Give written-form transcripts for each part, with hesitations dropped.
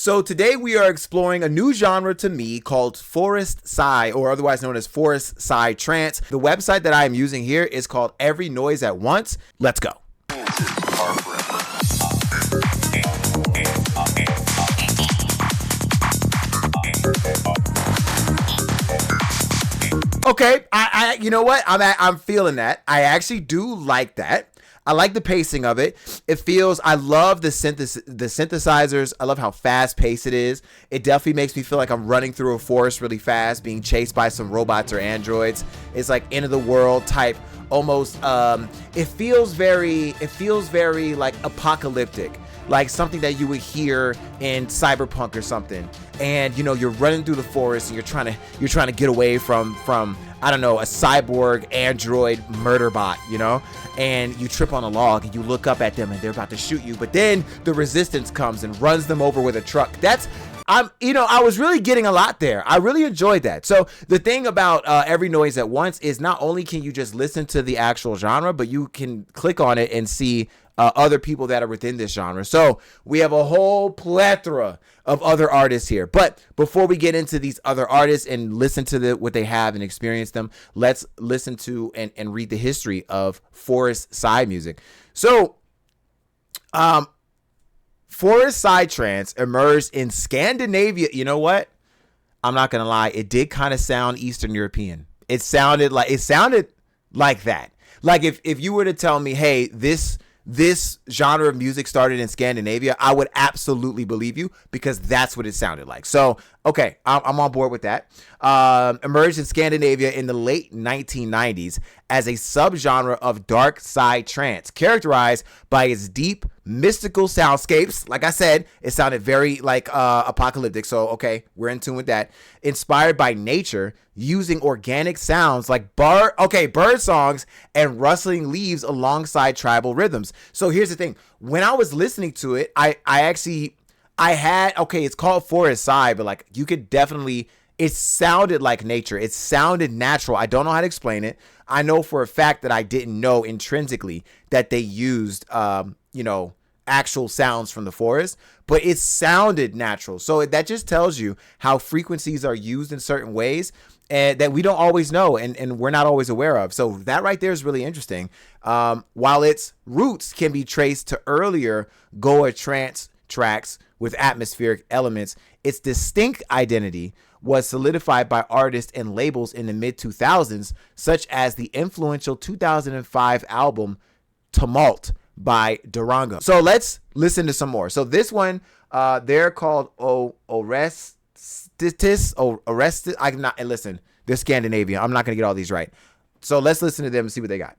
So today we are exploring a new genre to me called forestpsy, or otherwise known as forestpsytrance. The website that I am using here is called Every Noise at Once. Let's go. Okay, I you know what? I'm feeling that. I actually do like that. I like the pacing of it. It feels, I love the synthesizers. I love how fast paced it is. It definitely makes me feel like I'm running through a forest really fast, being chased by some robots or androids. It's like end of the world type, almost. It feels very like apocalyptic, like something that you would hear in Cyberpunk or something. And you know, you're running through the forest and you're trying to get away from I don't know, a cyborg android murder bot, you know, and you trip on a log and you look up at them and they're about to shoot you, but then the resistance comes and runs them over with a truck. I was really getting a lot there. I really enjoyed that. So the thing about Every Noise at Once is not only can you just listen to the actual genre, but you can click on it and see other people that are within this genre. So we have a whole plethora of other artists here. But before we get into these other artists and listen to what they have and experience them, let's listen to and read the history of forestpsy music. So, forestpsytrance emerged in Scandinavia. You know what? I'm not gonna lie. It did kind of sound Eastern European. It sounded like that. Like if you were to tell me, hey, this genre of music started in Scandinavia, I would absolutely believe you, because that's what it sounded like. So, okay, I'm on board with that. Emerged in Scandinavia in the late 1990s as a subgenre of dark psytrance, characterized by its deep, mystical soundscapes. Like I said, it sounded very like apocalyptic. So, okay, we're in tune with that. Inspired by nature, using organic sounds like bird songs and rustling leaves alongside tribal rhythms. So here's the thing. When I was listening to it, I had, it's called forestpsy, but like you could definitely, it sounded like nature. It sounded natural. I don't know how to explain it. I know for a fact that I didn't know intrinsically that they used, actual sounds from the forest, but it sounded natural. So that just tells you how frequencies are used in certain ways and that we don't always know and we're not always aware of. So that right there is really interesting. While its roots can be traced to earlier Goa trance tracks with atmospheric elements, its distinct identity was solidified by artists and labels in the mid-2000s, such as the influential 2005 album Tumult by Durango. So let's listen to some more. So this one, they're called Orestes. Listen, they're Scandinavian. I'm not going to get all these right. So let's listen to them and see what they got.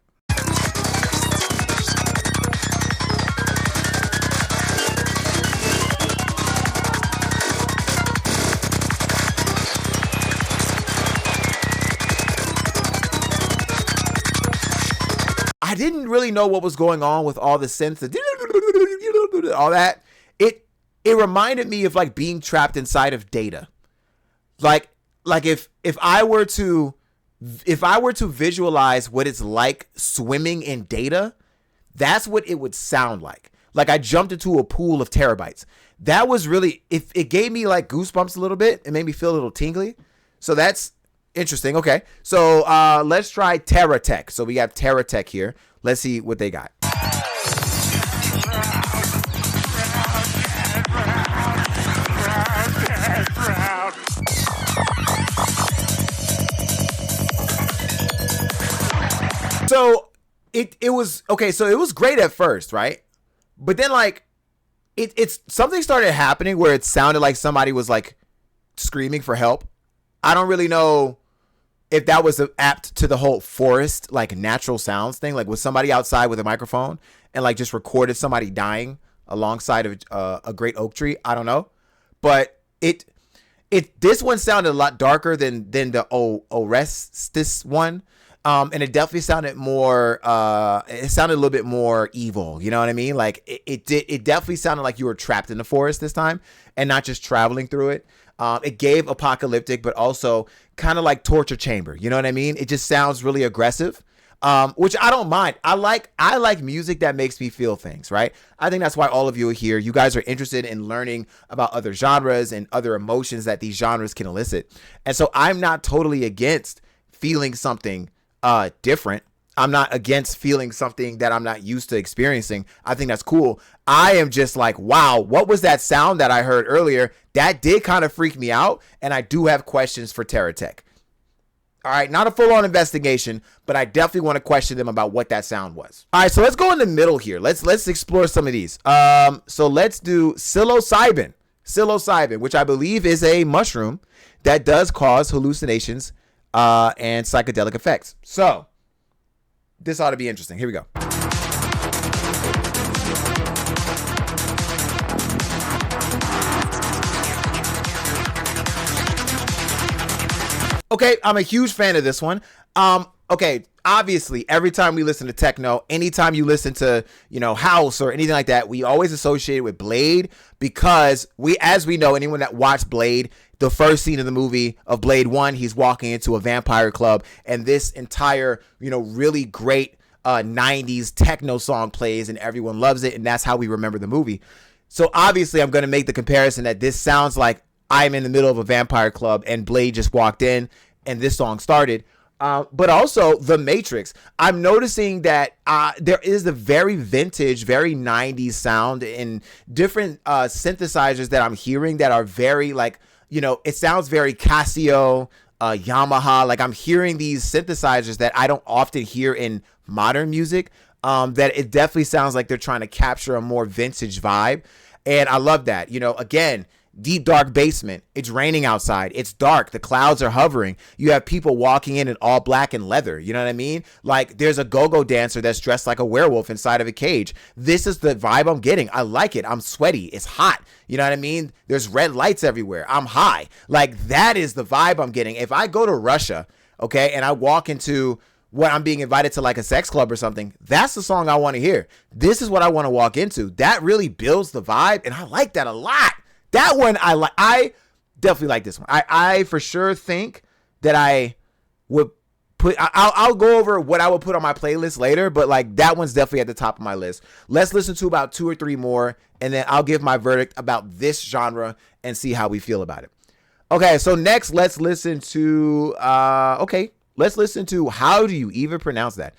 I didn't really know what was going on with all the synths, all that. It reminded me of like being trapped inside of Data. Like if I were to visualize what it's like swimming in Data, that's what it would sound like. Like I jumped into a pool of terabytes. That was really, it gave me like goosebumps a little bit. It made me feel a little tingly. So that's interesting. Okay. So let's try TerraTech. So we have TerraTech here. Let's see what they got. So it was okay. So it was great at first, right? But then like it's something started happening where it sounded like somebody was like screaming for help. I don't really know if that was apt to the whole forest, like natural sounds thing, like was somebody outside with a microphone and like just recorded somebody dying alongside of a great oak tree. I don't know, but this one sounded a lot darker than the Orestes one. And it definitely sounded more, it sounded a little bit more evil. You know what I mean? Like it definitely sounded like you were trapped in the forest this time and not just traveling through it. It gave apocalyptic, but also kind of like torture chamber. You know what I mean? It just sounds really aggressive. which I don't mind. I like music that makes me feel things, right? I think that's why all of you are here. You guys are interested in learning about other genres and other emotions that these genres can elicit. And so I'm not totally against feeling something different. I'm not against feeling something that I'm not used to experiencing. I think that's cool. I am just like, wow, what was that sound that I heard earlier? That did kind of freak me out. And I do have questions for TerraTech. All right, not a full-on investigation, but I definitely want to question them about what that sound was. All right, so let's go in the middle here. Let's explore some of these. So let's do psilocybin. Psilocybin, which I believe is a mushroom that does cause hallucinations and psychedelic effects. So this ought to be interesting. Here we go. Okay, I'm a huge fan of this one. Okay, obviously, every time we listen to techno, anytime you listen to, house or anything like that, we always associate it with Blade because as we know, anyone that watched Blade, the first scene of the movie of Blade 1, he's walking into a vampire club and this entire, really great 90s techno song plays and everyone loves it, and that's how we remember the movie. So obviously, I'm going to make the comparison that this sounds like I'm in the middle of a vampire club and Blade just walked in and this song started. But also The Matrix. I'm noticing that there is a very vintage, very 90s sound in different synthesizers that I'm hearing that are very it sounds very Casio, Yamaha. Like I'm hearing these synthesizers that I don't often hear in modern music. That it definitely sounds like they're trying to capture a more vintage vibe. And I love that. Again, deep dark basement. It's raining outside. It's dark. The clouds are hovering. You have people walking in all black and leather. You know what I mean? Like there's a go-go dancer that's dressed like a werewolf inside of a cage. This is the vibe I'm getting. I like it. I'm sweaty. It's hot. You know what I mean? There's red lights everywhere. I'm high. Like that is the vibe I'm getting. If I go to Russia, okay, and I walk into what I'm being invited to like a sex club or something, that's the song I want to hear. This is what I want to walk into. That really builds the vibe. And I like that a lot. That one I like. I definitely like this one. I for sure think that I would put. I'll go over what I would put on my playlist later, but like that one's definitely at the top of my list. Let's listen to about 2 or 3 more, and then I'll give my verdict about this genre and see how we feel about it. Okay, so next let's listen to. Let's listen to. How do you even pronounce that?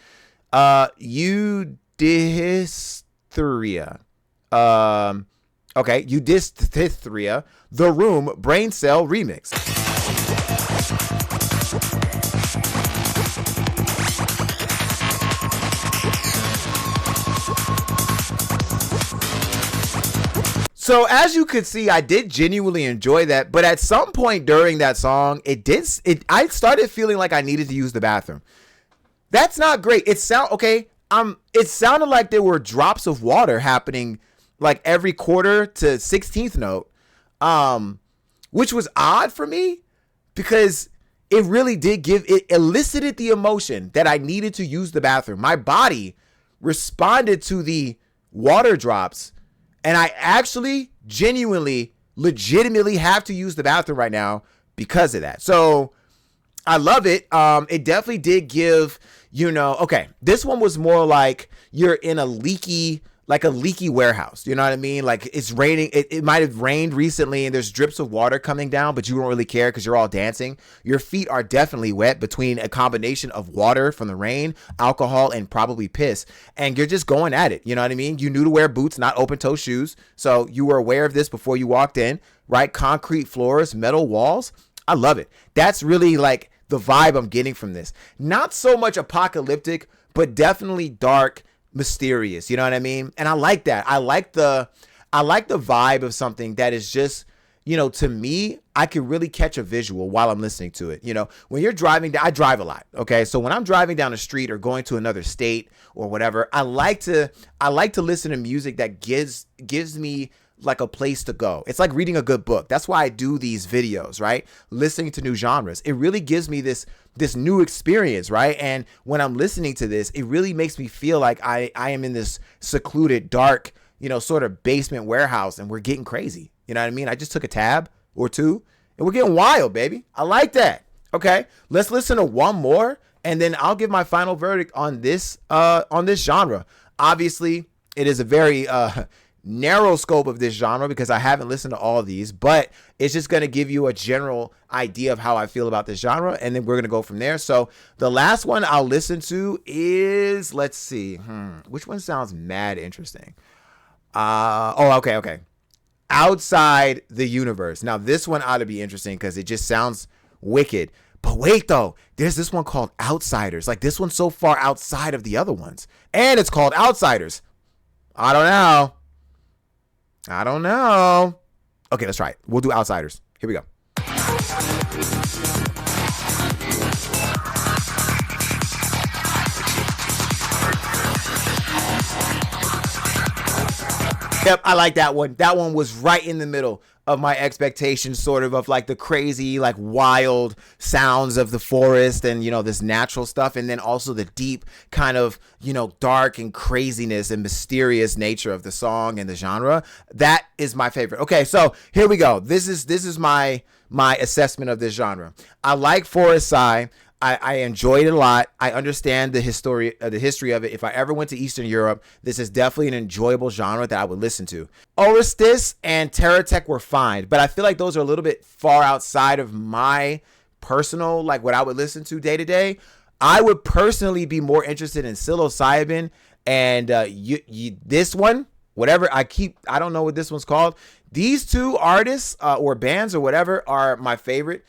Eudystheria. Okay, Eudystheria, The Room Brain Cell Remix. So as you could see, I did genuinely enjoy that, but at some point during that song, I started feeling like I needed to use the bathroom. That's not great. It sounded like there were drops of water happening like every quarter to 16th note, which was odd for me because it really it elicited the emotion that I needed to use the bathroom. My body responded to the water drops, and I actually legitimately have to use the bathroom right now because of that. So I love it. It definitely did give, okay, this one was more like you're in a leaky warehouse. You know what I mean? Like it's raining. It might have rained recently and there's drips of water coming down, but you don't really care because you're all dancing. Your feet are definitely wet between a combination of water from the rain, alcohol, and probably piss. And you're just going at it. You know what I mean? You knew to wear boots, not open toe shoes. So you were aware of this before you walked in, right? Concrete floors, metal walls. I love it. That's really like the vibe I'm getting from this. Not so much apocalyptic, but definitely dark, mysterious, you know what I mean? And I like that. I like the vibe of something that is just, to me, I can really catch a visual while I'm listening to it. When you're driving, I drive a lot. Okay. So when I'm driving down the street or going to another state or whatever, I like to listen to music that gives me like a place to go. It's like reading a good book. That's why I do these videos, right? Listening to new genres. It really gives me this new experience, right? And when I'm listening to this, it really makes me feel like I am in this secluded, dark, sort of basement warehouse and we're getting crazy. You know what I mean? I just took a tab or two and we're getting wild, baby. I like that. Okay, let's listen to one more and then I'll give my final verdict on this genre. Obviously, it is a very narrow scope of this genre because I haven't listened to all of these, but it's just going to give you a general idea of how I feel about this genre, and then we're going to go from there. So the last one I'll listen to is, let's see, which one sounds mad interesting? Okay. Outside the Universe. Now this one ought to be interesting because it just sounds wicked. But wait though, there's this one called Outsiders. Like this one's so far outside of the other ones, and it's called Outsiders. I don't know. Okay, let's try it. We'll do Outsiders. Here we go. Yep, I like that one. That one was right in the middle of my expectations, sort of like the crazy, like wild sounds of the forest and, this natural stuff. And then also the deep kind of, dark and craziness and mysterious nature of the song and the genre. That is my favorite. Okay, so here we go. This is my assessment of this genre. I like forest psy. I enjoyed it a lot. I understand the history of it. If I ever went to Eastern Europe, this is definitely an enjoyable genre that I would listen to. Orestes and Terratech were fine, but I feel like those are a little bit far outside of my personal, like what I would listen to day to day. I would personally be more interested in psilocybin and this one, whatever I don't know what this one's called. These two artists or bands or whatever are my favorite.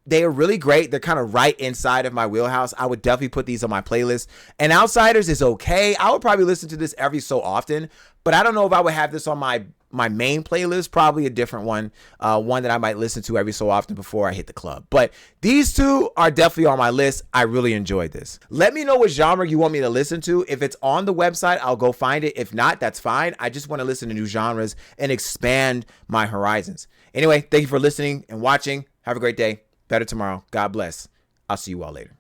They are really great. They're kind of right inside of my wheelhouse. I would definitely put these on my playlist. And Outsiders is okay. I would probably listen to this every so often, but I don't know if I would have this on my main playlist. Probably a different one, one that I might listen to every so often before I hit the club. But these two are definitely on my list. I really enjoyed this. Let me know what genre you want me to listen to. If it's on the website, I'll go find it. If not, that's fine. I just want to listen to new genres and expand my horizons. Anyway, thank you for listening and watching. Have a great day. Better tomorrow. God bless. I'll see you all later.